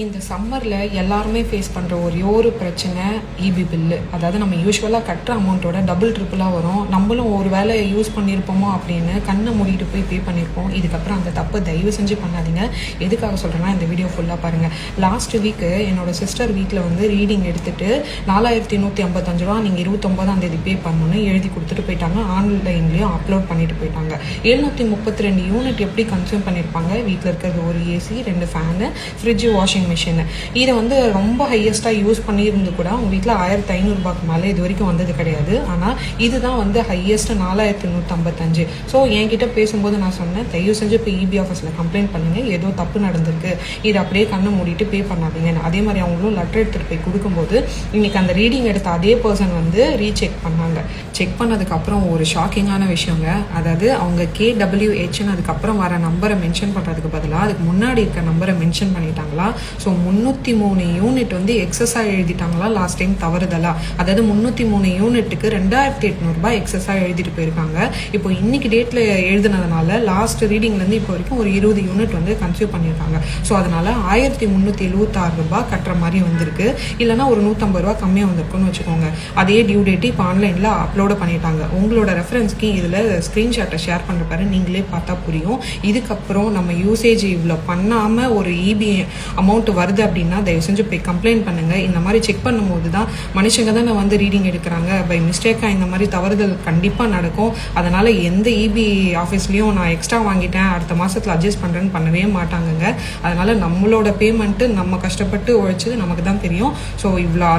இந்த சம்மரில் எல்லாருமே ஃபேஸ் பண்ணுற ஒரே ஒரு பிரச்சனை இபி பில்லு. அதாவது நம்ம யூஸ்வலாக கட்டுற அமௌண்ட்டோட டபுள் ட்ரிப்பிளாக வரும். நம்மளும் ஒரு வேளை யூஸ் பண்ணியிருப்போமோ அப்படின்னு கண்ணை மூடிட்டு போய் பே பண்ணியிருப்போம். இதுக்கப்புறம் அந்த தப்பு தயவு செஞ்சு பண்ணாதீங்க. எதுக்காக சொல்கிறேன்னா இந்த வீடியோ ஃபுல்லாக பாருங்கள். லாஸ்ட் வீக்கு என்னோட சிஸ்டர் வீட்டில் வந்து ரீடிங் எடுத்துகிட்டு 4155 ரூபா நீங்கள் 29ஆம் தேதி பே பண்ணணும்னு எழுதி கொடுத்துட்டு போயிட்டாங்க. ஆன்லைன்லேயும் அப்லோட் பண்ணிட்டு போயிட்டாங்க. 732 யூனிட் எப்படி கன்சியூம் பண்ணியிருப்பாங்க? வீட்டில் இருக்கிறது ஒரு AC, 2 fan, fridge, washing machine. இதை வந்து ரொம்ப ஹையஸ்ட்டாக யூஸ் பண்ணியிருந்து கூட உங்கள் வீட்டில் 1500 ரூபாய்க்கு மேலே இது வரைக்கும் வந்தது கிடையாது. ஆனால் இதுதான் வந்து ஹையஸ்ட் 4155. ஸோ என்கிட்ட பேசும்போது நான் சொன்னேன், தயவு செஞ்சு இப்போ இபி ஆஃபீஸில் கம்ப்ளைண்ட் பண்ணுங்கள், ஏதோ தப்பு நடந்திருக்கு, இது அப்படியே கண்ணை மூடிட்டு பே பண்ணாதீங்கன்னு. அதே மாதிரி அவங்களும் லெட்டர் எடுத்துகிட்டு போய் கொடுக்கும்போது இன்னைக்கு அந்த ரீடிங் எடுத்த அதே பர்சன் வந்து ரீசெக் பண்ணாங்க. செக் பண்ணதுக்கப்புறம் ஒரு ஷாக்கிங்கான விஷயங்க. அதாவது அவங்க KWHன்னு அதுக்கப்புறம் வர நம்பரை மென்ஷன் பண்ணுறதுக்கு பதிலாக அதுக்கு முன்னாடி இருக்க நம்பரை மென்ஷன் பண்ணிட்டாங்களா. ஸோ 303 யூனிட் வந்து எக்ஸஸாக எழுதிட்டாங்களா லாஸ்ட் டைம் தவறுதலா. அதாவது 303 யூனிட்டுக்கு 2800 ரூபாய் எக்ஸஸாக எழுதிட்டு போயிருக்காங்க. இப்போ இன்னைக்கு டேட்டில் எழுதுனதுனால லாஸ்ட் ரீடிங்லேருந்து இப்போ வரைக்கும் ஒரு 20 யூனிட் வந்து கன்சியூம் பண்ணியிருக்காங்க. ஸோ அதனால 1376 ரூபாய் கட்டுற மாதிரி வந்திருக்கு. இல்லைனா ஒரு 150 ரூபா கம்மியாக வந்திருக்குன்னு வச்சுக்கோங்க. அதே டியூ டேட்டு இப்போ ஆன்லைனில் அப்லோடு பண்ணிட்டாங்க. உங்களோட ரெஃபரன்ஸ்க்கு இதில் ஸ்க்ரீன்ஷாட்டை ஷேர் பண்ணுறப்பாரு, நீங்களே பார்த்தா புரியும். இதுக்கப்புறம் நம்ம யூசேஜ் இவ்வளோ பண்ணாமல் ஒரு இபி அமௌண்ட் வருது அப்படின்னா தயவு செஞ்சு போய் கம்ப்ளைண்ட் பண்ணுங்க. இந்த மாதிரி செக் பண்ணும்போது தான் மனுஷங்க தான் வந்து ரீடிங் எடுக்கிறாங்க. பை மிஸ்டேக்காக இந்த மாதிரி தவறுதல் கண்டிப்பாக நடக்கும். அதனால எந்த இபி ஆஃபீஸ்லையும் நான் எக்ஸ்ட்ரா வாங்கிட்டேன் அடுத்த மாதத்தில் அட்ஜஸ்ட் பண்ணுறேன்னு பண்ணவே மாட்டாங்கங்க. அதனால நம்மளோட பேமெண்ட்டு நம்ம கஷ்டப்பட்டு உழைச்சது நமக்கு தான் தெரியும். ஸோ இவ்வளோ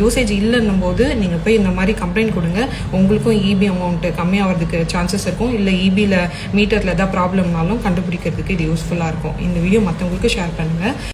யூசேஜ் இல்லைன்னும் போது நீங்கள் போய் இந்த மாதிரி கம்ப்ளைண்ட் கொடுங்க. உங்களுக்கும் இபி அமௌண்ட்டு கம்மியாகிறதுக்கு சான்சஸ் இருக்கும். இல்லை இபியில் மீட்டரில் ஏதாவது ப்ராப்ளம்னாலும் கண்டுபிடிக்கிறதுக்கு இது யூஸ்ஃபுல்லாக இருக்கும். இந்த வீடியோ மற்றவங்களுக்கு ஷேர் பண்ணுங்கள்.